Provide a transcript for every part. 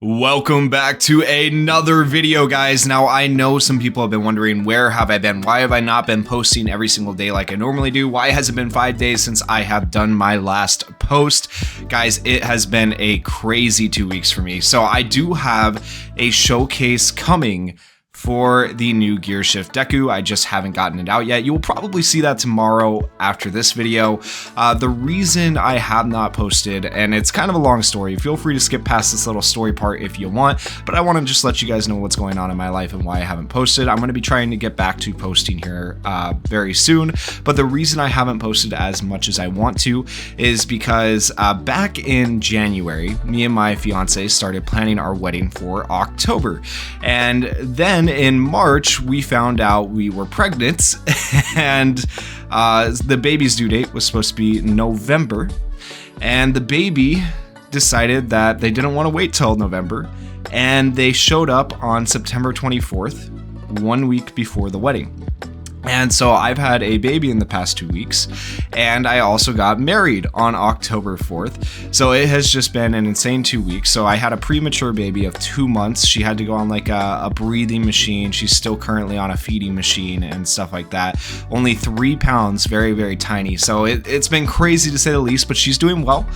Welcome back to another video, guys. Now, I know some people have been wondering, where have I been? Why have I not been posting every single day like I normally do? Why has it been 5 days since I have done my last post? Guys, it has been a crazy 2 weeks for me. So I do have a showcase coming for the new Gear Shift Deku. I just haven't gotten it out yet. You will probably see that tomorrow after this video. The reason I have not posted, and it's kind of a long story, feel free to skip past this little story part if you want, but I want to just let you guys know what's going on in my life and why I haven't posted. I'm going to be trying to get back to posting here very soon, but the reason I haven't posted as much as I want to is because back in January, me and my fiance started planning our wedding for October, and then in March, we found out we were pregnant, and the baby's due date was supposed to be November, and the baby decided that they didn't want to wait till November, and they showed up on September 24th, 1 week before the wedding. And so I've had a baby in the past 2 weeks, and I also got married on October 4th. So it has just been an insane 2 weeks. So I had a premature baby of 2 months. She had to go on like a breathing machine. She's still currently on a feeding machine and stuff like that. Only 3 pounds, very, very tiny. So it's been crazy to say the least, but she's doing well.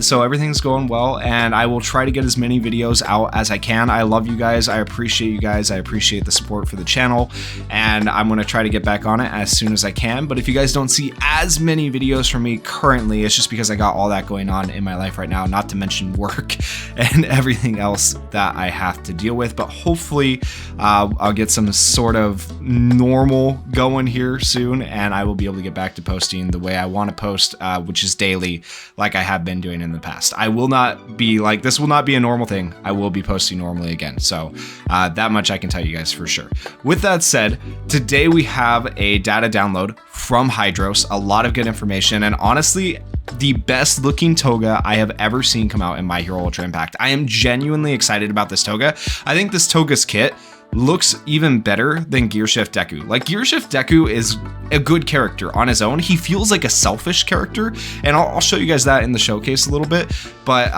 So everything's going well, and I will try to get as many videos out as I can. I love you guys. I appreciate you guys. I appreciate the support for the channel, and I'm going to try to get back on it as soon as I can. But if you guys don't see as many videos from me currently, it's just because I got all that going on in my life right now, not to mention work and everything else that I have to deal with. But hopefully I'll get some sort of normal going here soon, and I will be able to get back to posting the way I want to post, which is daily, like I have been doing in the past. I will not be like, this will not be a normal thing. I will be posting normally again. So that much I can tell you guys for sure. With that said, today we have a data download from Hydros, a lot of good information, and honestly, the best looking Toga I have ever seen come out in My Hero Ultra Impact. I am genuinely excited about this Toga. I think this Toga's kit looks even better than Gear Shift Deku. Like, Gear Shift Deku is a good character on his own. He feels like a selfish character, and I'll show you guys that in the showcase a little bit. But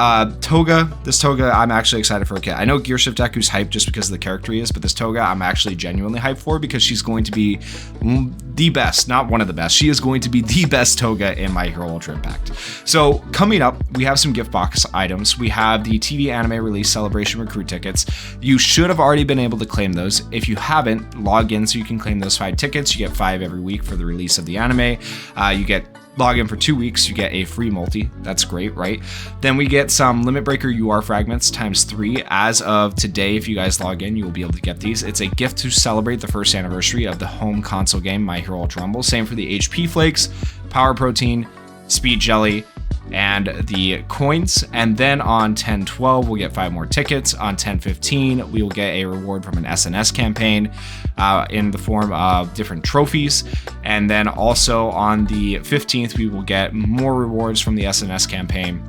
this Toga, I'm actually excited for a kit. I know Gear Shift Deku's hyped just because of the character he is, but this Toga I'm actually genuinely hyped for because she's going to be the best, not one of the best. She is going to be the best Toga in My Hero Ultra Impact. So coming up, we have some gift box items. We have the TV anime release celebration recruit tickets. You should have already been able to claim those. If you haven't, log in so you can claim those 5 tickets. You get 5 every week for the release of the anime. You get log in for 2 weeks, you get a free multi. That's great, right? Then we get some Limit Breaker UR fragments ×3. As of today, if you guys log in, you will be able to get these. It's a gift to celebrate the first anniversary of the home console game My Hero Ultra Rumble. Same for the HP Flakes, Power Protein, Speed Jelly, and the coins. And then on 10/12 we'll get 5 more tickets. On 10/15 we will get a reward from an SNS campaign in the form of different trophies, and then also on the 15th we will get more rewards from the SNS campaign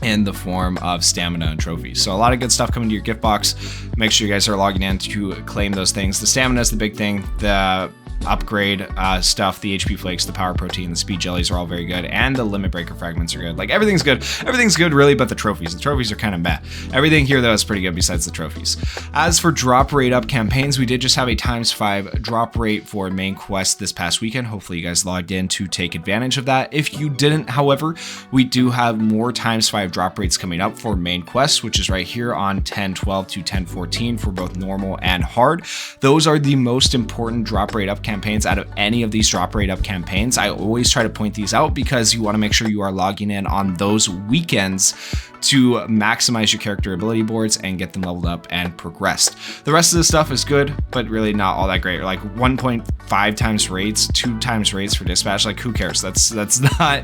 in the form of stamina and trophies. So a lot of good stuff coming to your gift box. Make sure you guys are logging in to claim those things. The stamina is the big thing. The upgrade stuff, the HP Flakes, the Power Protein, the Speed Jellies are all very good, and the Limit Breaker fragments are good. Like, everything's good. Everything's good, really, but the trophies are kind of bad. Everything here, though, is pretty good besides the trophies. As for drop rate up campaigns, we did just have a ×5 drop rate for main quest this past weekend. Hopefully you guys logged in to take advantage of that. If you didn't, however, we do have more ×5 drop rates coming up for main quests, which is right here on 10/12 to 10/14 for both normal and hard. Those are the most important drop rate up campaigns out of any of these drop rate up campaigns. I always try to point these out because you want to make sure you are logging in on those weekends to maximize your character ability boards and get them leveled up and progressed. The rest of the stuff is good, but really not all that great. Like 1.5 times rates, 2 times rates for dispatch. Like, who cares? That's not,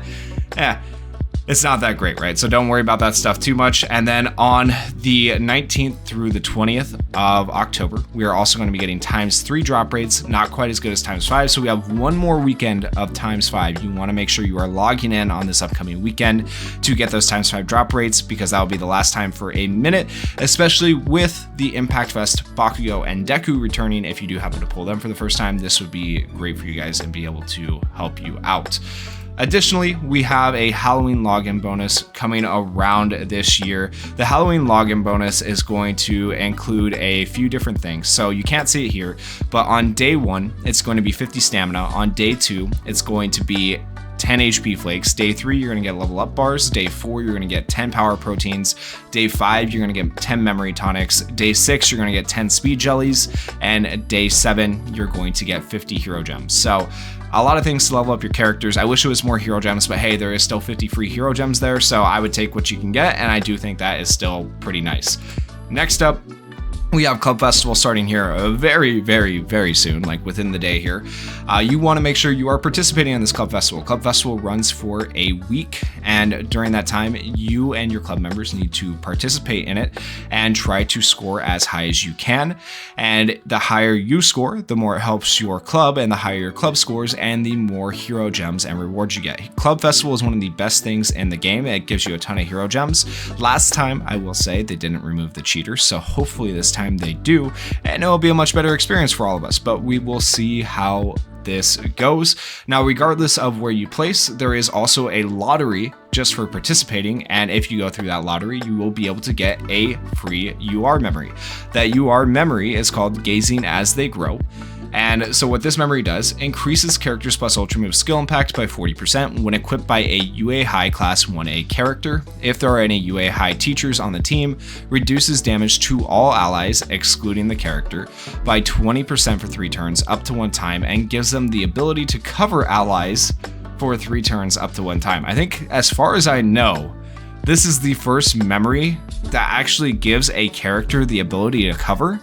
it's not that great, right? So don't worry about that stuff too much. And then on the 19th through the 20th of October, we are also going to be getting ×3 drop rates, not quite as good as ×5. So we have one more weekend of ×5. You want to make sure you are logging in on this upcoming weekend to get those ×5 drop rates, because that will be the last time for a minute, especially with the Impact Fest, Bakugo, and Deku returning. If you do happen to pull them for the first time, this would be great for you guys and be able to help you out. Additionally, we have a Halloween login bonus coming around this year. The Halloween login bonus is going to include a few different things. So you can't see it here, but on day 1, it's going to be 50 stamina. On day 2, it's going to be 10 HP flakes. Day 3, you're going to get level up bars. Day 4, you're going to get 10 power proteins. Day 5, you're going to get 10 memory tonics. Day 6, you're going to get 10 speed jellies. And day 7, you're going to get 50 hero gems. So a lot of things to level up your characters. I wish it was more hero gems, but hey, there is still 50 free hero gems there. So I would take what you can get. And I do think that is still pretty nice. Next up, we have Club Festival starting here very, very, very soon, like within the day here. You want to make sure you are participating in this Club Festival. Club Festival runs for a week, and during that time, you and your club members need to participate in it and try to score as high as you can. And the higher you score, the more it helps your club, and the higher your club scores, and the more hero gems and rewards you get. Club Festival is one of the best things in the game. It gives you a ton of hero gems. Last time, I will say, they didn't remove the cheaters, so hopefully this time they do, and it will be a much better experience for all of us, but we will see how this goes. Now, regardless of where you place, there is also a lottery just for participating, and if you go through that lottery, you will be able to get a free UR memory. That UR memory is called Gazing as They Grow. And so what this memory does, increases characters plus ultra move skill impact by 40% when equipped by a UA high class 1A character. If there are any UA high teachers on the team, reduces damage to all allies, excluding the character, by 20% for 3 turns up to 1 time, and gives them the ability to cover allies for 3 turns up to 1 time. I think, as far as I know, this is the first memory that actually gives a character the ability to cover,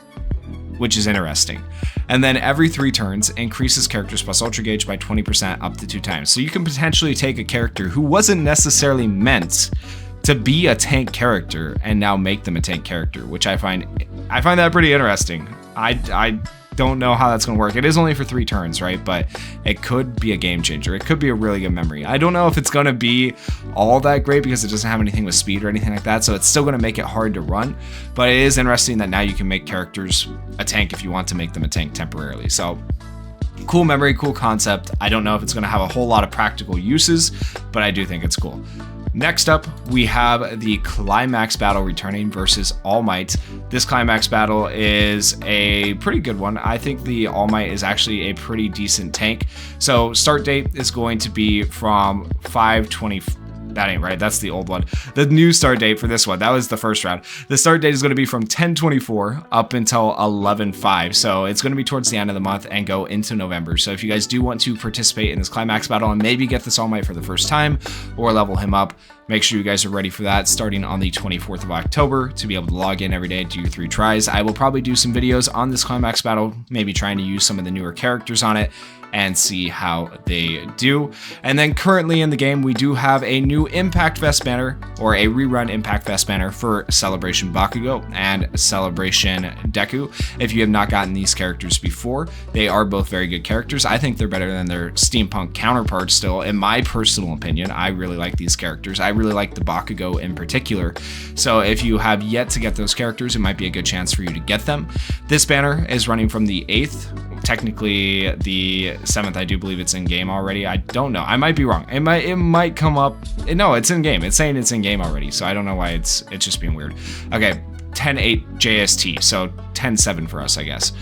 which is interesting. And then every 3 turns, increases characters plus ultra gauge by 20% up to 2 times. So you can potentially take a character who wasn't necessarily meant to be a tank character and now make them a tank character, which I find that pretty interesting. I don't know how that's going to work. It is only for 3 turns, right? But it could be a game changer. It could be a really good memory. I don't know if it's going to be all that great because it doesn't have anything with speed or anything like that. So it's still going to make it hard to run. But it is interesting that now you can make characters a tank if you want to make them a tank temporarily. So cool memory, cool concept. I don't know if it's going to have a whole lot of practical uses, but I do think it's cool. Next up, we have the Climax battle returning versus All Might. This Climax battle is a pretty good one. I think the All Might is actually a pretty decent tank. So start date is going to be from 5/20. That ain't right. That's the old one. The new start date for this one, that was the first round. The start date is going to be from 10/24 up until 11/5. So it's going to be towards the end of the month and go into November. So if you guys do want to participate in this Climax battle and maybe get this All Might for the first time or level him up, make sure you guys are ready for that starting on the 24th of October to be able to log in every day, do your 3 tries. I will probably do some videos on this Climax battle, maybe trying to use some of the newer characters on it and see how they do. And then currently in the game, we do have a new Impact Vest banner, or a rerun Impact Vest banner for Celebration Bakugo and Celebration Deku. If you have not gotten these characters before, they are both very good characters. I think they're better than their steampunk counterparts still, in my personal opinion. I really like these characters. I really like the Bakugo in particular. So if you have yet to get those characters, it might be a good chance for you to get them. This banner is running from the 8th, technically the 7th. I do believe it's in game already. I don't know. I might be wrong. It might come up. No, it's in game. It's saying it's in game already. So I don't know why it's just being weird. Okay. 10/8 JST, so 10/7 for us, I guess.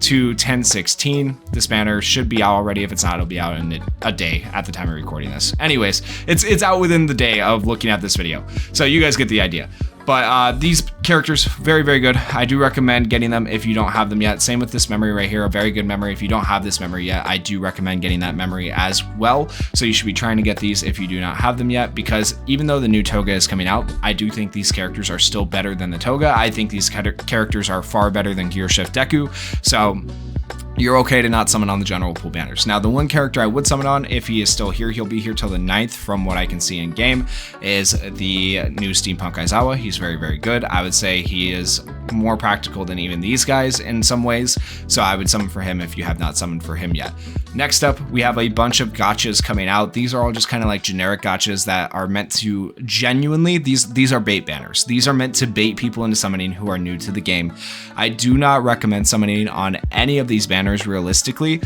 To 10/16, this banner should be out already. If it's not, it'll be out in a day at the time of recording this. Anyways, it's out within the day of looking at this video, so you guys get the idea. But these characters, very, very good. I do recommend getting them if you don't have them yet. Same with this memory right here, a very good memory. If you don't have this memory yet, I do recommend getting that memory as well. So you should be trying to get these if you do not have them yet, because even though the new Toga is coming out, I do think these characters are still better than the Toga. I think these characters are far better than Gear Shift Deku. So you're okay to not summon on the general pool banners. Now, the one character I would summon on, if he is still here, he'll be here till the 9th from what I can see in game, is the new Steampunk Aizawa. He's very, very good. I would say he is more practical than even these guys in some ways. So I would summon for him if you have not summoned for him yet. Next up, we have a bunch of gachas coming out. These are all just kind of like generic gachas that are meant to genuinely, these are bait banners. These are meant to bait people into summoning who are new to the game. I do not recommend summoning on any of these banners realistically.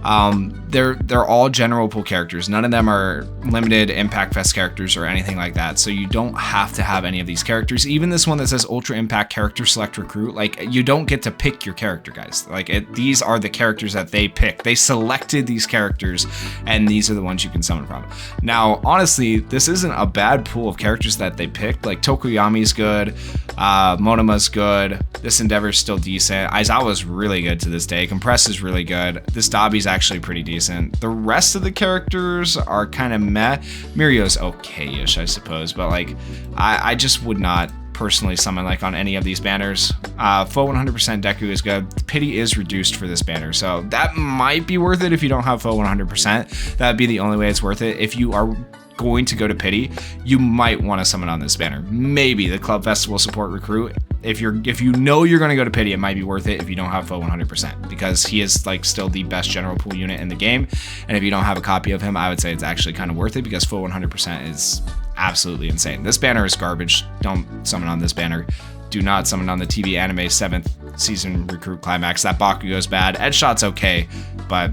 They're all general pool characters. None of them are limited Impact Fest characters or anything like that. So you don't have to have any of these characters. Even this one that says Ultra Impact Character Select Recruit, like you don't get to pick your character, guys. Like these are the characters that they pick. They selected these characters and these are the ones you can summon from. Now, honestly, this isn't a bad pool of characters that they picked. Like Tokoyami's good, Monama's good, this Endeavor's still decent, Aizawa's really good to this day, Compress is really good, this Dabi's actually pretty decent. The rest of the characters are kind of meh. Mirio's okay-ish, I suppose, but like I just would not personally summon like on any of these banners. Full 100% Deku is good. Pity is reduced for this banner, so that might be worth it if you don't have full 100%. That'd be the only way it's worth it. If you are going to go to Pity, you might want to summon on this banner. Maybe the Club Festival Support Recruit. If you know you're going to go to Pity, it might be worth it if you don't have full 100%, because he is like still the best general pool unit in the game. And if you don't have a copy of him, I would say it's actually kind of worth it, because full 100% is absolutely insane. This banner is garbage. Don't summon on this banner. Do not summon on the TV anime 7th season recruit Climax. That Bakugo's bad. Edge Shot's okay, but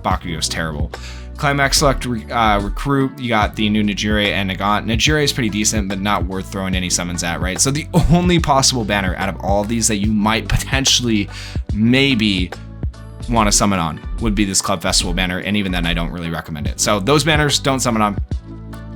Bakugo's terrible. Climax Select Recruit, you got the new Najiri and Nagant. Najiri is pretty decent, but not worth throwing any summons at, right? So the only possible banner out of all of these that you might potentially maybe want to summon on would be this Club Festival banner, and even then I don't really recommend it. So those banners, don't summon on.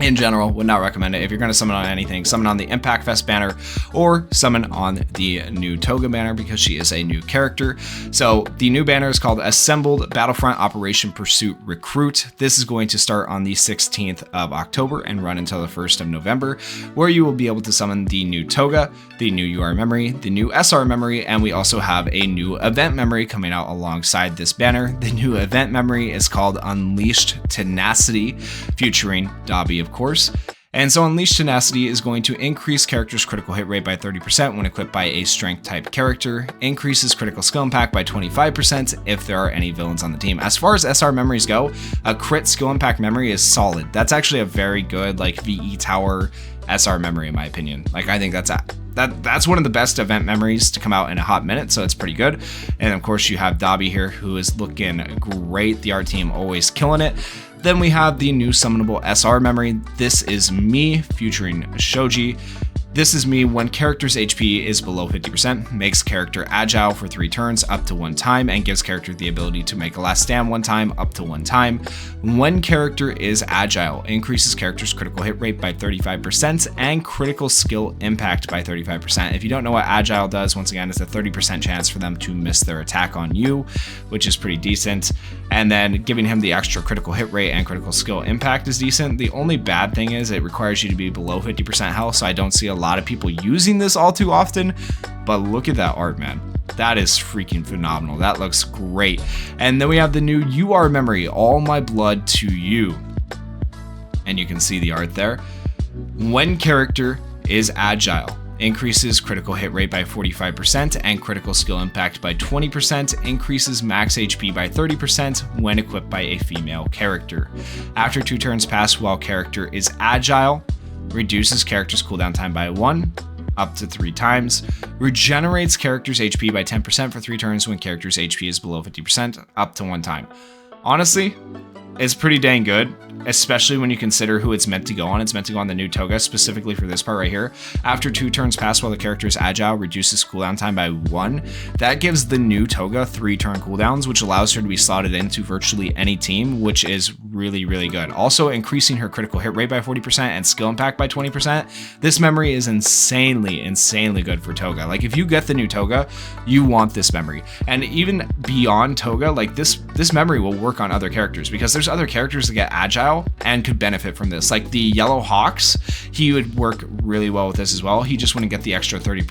In general, would not recommend it. If you're going to summon on anything, summon on the Impact Fest banner or summon on the new Toga banner, because she is a new character. So the new banner is called Assembled Battlefront Operation Pursuit Recruit. This is going to start on the 16th of October and run until the 1st of November, where you will be able to summon the new Toga, the new UR memory, the new SR memory, and we also have a new event memory coming out alongside this banner. The new event memory is called Unleashed Tenacity, featuring Dabi, of course. And so Unleashed Tenacity is going to increase characters' critical hit rate by 30% when equipped by a strength type character, increases critical skill impact by 25% if there are any villains on the team. As far as SR memories go, a crit skill impact memory is solid. That's actually a very good like VE Tower SR memory in my opinion. Like I think that's one of the best event memories to come out in a hot minute, so it's pretty good. And of course you have Dabi here, who is looking great. The art team always killing it. Then we have the new summonable SR memory. This is me, featuring Shoji. This is me when character's HP is below 50%, makes character agile for 3 turns up to 1 time, and gives character the ability to make a last stand 1 time up to 1 time. When character is agile, increases character's critical hit rate by 35% and critical skill impact by 35%. If you don't know what agile does, once again, it's a 30% chance for them to miss their attack on you, which is pretty decent. And then giving him the extra critical hit rate and critical skill impact is decent. The only bad thing is it requires you to be below 50% health, so I don't see a lot of people using this all too often, but look at that art, man. That is freaking phenomenal. That looks great. And then we have the new UR memory, All My Blood to You. And you can see the art there. When character is agile, increases critical hit rate by 45% and critical skill impact by 20%, increases max HP by 30% when equipped by a female character. After 2 turns pass while character is agile, reduces character's cooldown time by 1 up to 3 times, regenerates character's HP by 10% for 3 turns when character's HP is below 50% up to 1 time. Honestly, it's pretty dang good, especially when you consider who it's meant to go on. It's meant to go on the new Toga, specifically for this part right here. After 2 turns pass while the character is agile, reduces cooldown time by 1. That gives the new Toga 3 turn cooldowns, which allows her to be slotted into virtually any team, which is really, really good. Also increasing her critical hit rate by 40% and skill impact by 20%. This memory is insanely good for Toga. Like if you get the new Toga, you want this memory. And even beyond Toga, like this memory will work on other characters, because there's there's other characters that get agile and could benefit from this. Like the Yellow Hawks, he would work really well with this as well. He just wouldn't get the extra 30%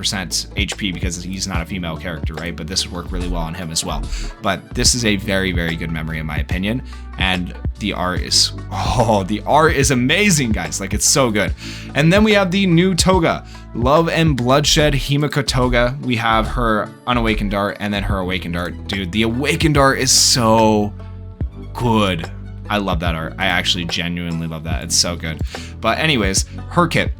HP because he's not a female character, right? But this would work really well on him as well. But this is a very, very good memory in my opinion. And the art is, the art is amazing, guys. Like, it's so good. And then we have the new Toga, Love and Bloodshed Himiko Toga. We have her Unawakened art and then her Awakened art. Dude, the Awakened art is so good. I love that art. I actually genuinely love that. It's so good. But anyways, her kit.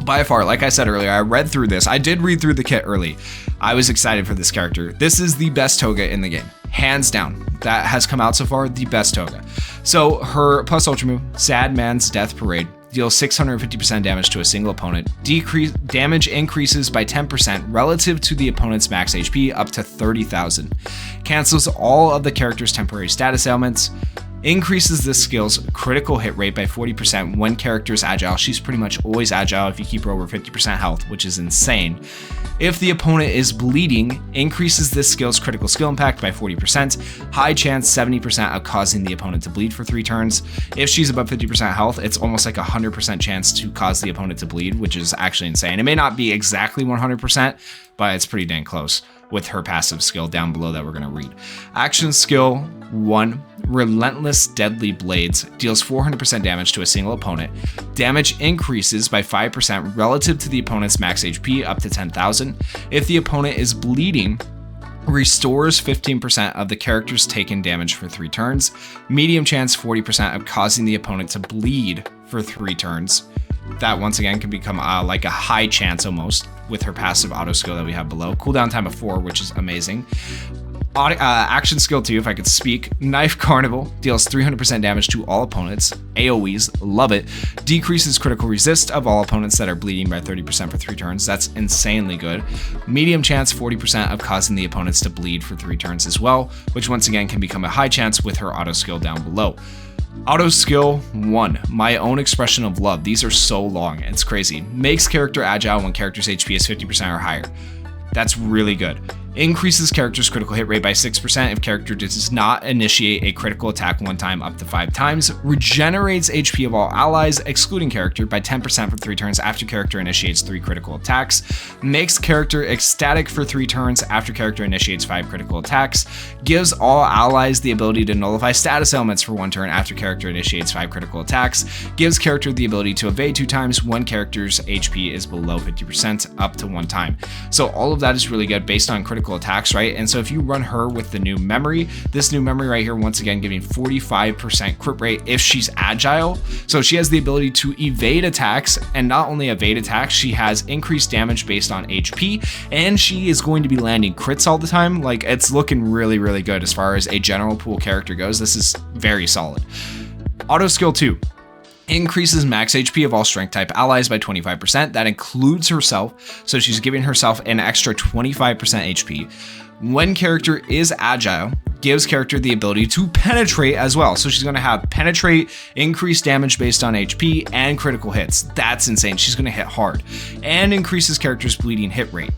By far, like I said earlier, I read through this. I did read through the kit early. I was excited for this character. This is the best Toga in the game. Hands down. That has come out so far, the best Toga. So her plus ultra move, Sad Man's Death Parade, deals 650% damage to a single opponent. Damage increases by 10% relative to the opponent's max HP up to 30,000. Cancels all of the character's temporary status ailments. Increases this skill's critical hit rate by 40% when character is agile. She's pretty much always agile if you keep her over 50% health, which is insane. If the opponent is bleeding, increases this skill's critical skill impact by 40%. High chance 70% of causing the opponent to bleed for 3 turns. If she's above 50% health, it's almost like a 100% chance to cause the opponent to bleed, which is actually insane. It may not be exactly 100%, but it's pretty dang close with her passive skill down below that we're going to read. Action skill 1, Relentless Deadly Blades, deals 400% damage to a single opponent. Damage increases by 5% relative to the opponent's max HP up to 10,000. If the opponent is bleeding, restores 15% of the character's taken damage for 3 turns. Medium chance 40% of causing the opponent to bleed for 3 turns. That once again can become like a high chance almost with her passive auto skill that we have below. Cooldown time of 4, which is amazing. Action skill 2, if I could speak. Knife Carnival, deals 300% damage to all opponents. AoEs, love it. Decreases critical resist of all opponents that are bleeding by 30% for 3 turns. That's insanely good. Medium chance 40% of causing the opponents to bleed for 3 turns as well, which once again can become a high chance with her auto skill down below. Auto skill 1, My Own Expression of Love. These are so long, it's crazy. Makes character agile when character's HP is 50% or higher. That's really good. Increases character's critical hit rate by 6% if character does not initiate a critical attack 1 time up to 5 times. Regenerates HP of all allies, excluding character, by 10% for 3 turns after character initiates 3 critical attacks. Makes character ecstatic for 3 turns after character initiates 5 critical attacks. Gives all allies the ability to nullify status elements for 1 turn after character initiates 5 critical attacks. Gives character the ability to evade 2 times when character's HP is below 50% up to 1 time. So all of that is really good based on critical attacks, right? And so if you run her with the new memory, this new memory right here, once again giving 45% crit rate if she's agile. So she has the ability to evade attacks, and not only evade attacks, she has increased damage based on HP, and she is going to be landing crits all the time. Like, it's looking really, really good as far as a general pool character goes. This is very solid. Auto skill 2. Increases max HP of all strength type allies by 25%. That includes herself, so she's giving herself an extra 25% HP. When character is agile, gives character the ability to penetrate as well. So she's going to have penetrate, increased damage based on HP, and critical hits. That's insane. She's going to hit hard. And increases character's bleeding hit rate.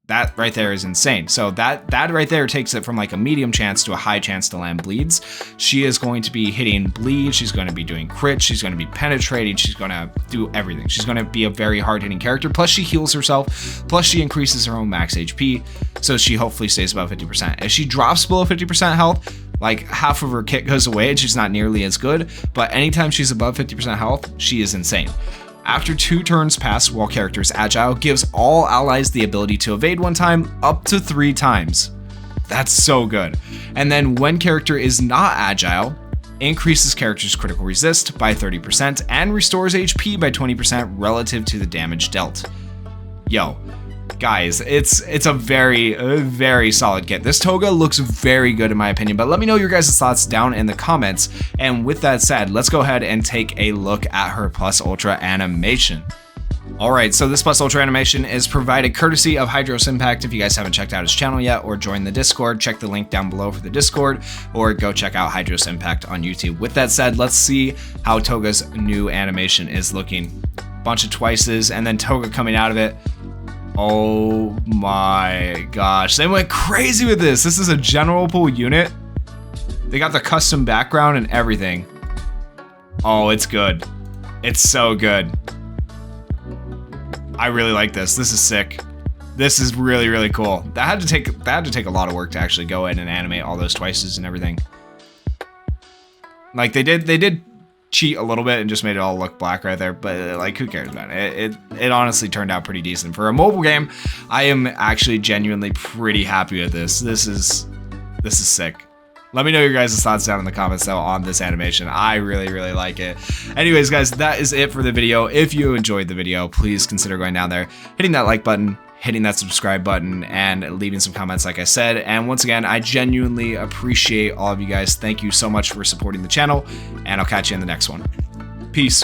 That right there is insane. So that right there takes it from like a medium chance to a high chance to land bleeds. She is going to be hitting bleed. She's going to be doing crits. She's going to be penetrating. She's going to do everything. She's going to be a very hard hitting character. Plus she heals herself. Plus she increases her own max HP. So she hopefully stays above 50%. If she drops below 50% health, like half of her kit goes away and she's not nearly as good. But anytime she's above 50% health, she is insane. After 2 turns pass while character is agile, gives all allies the ability to evade 1 time up to 3 times. That's so good. And then when character is not agile, increases character's critical resist by 30% and restores HP by 20% relative to the damage dealt. Yo, guys, it's a very solid kit. This Toga looks very good in my opinion, but let me know your guys' thoughts down in the comments. And with that said, let's go ahead and take a look at her Plus Ultra animation. Alright, so this Plus Ultra animation is provided courtesy of Hydros Impact. If you guys haven't checked out his channel yet or joined the Discord, check the link down below for the Discord, or go check out Hydros Impact on YouTube. With that said, let's see how Toga's new animation is looking. Bunch of twices and then Toga coming out of it. Oh my gosh, they went crazy with this. This is a general pool unit. They got the custom background and everything. Oh, it's good. It's so good. I really like this. This is sick. This is really, really cool. That had to take a lot of work to actually go in and animate all those twices and everything. Like they did cheat a little bit and just made it all look black right there, but like who cares, man? It honestly turned out pretty decent for a mobile game. I am actually genuinely pretty happy with this. This is sick. Let me know your guys' thoughts down in the comments though on this animation. I really, really like it. Anyways, guys, that is it for the video. If you enjoyed the video, please consider going down there, hitting that like button, hitting that subscribe button, and leaving some comments like I said. And once again, I genuinely appreciate all of you guys. Thank you so much for supporting the channel, and I'll catch you in the next one. Peace.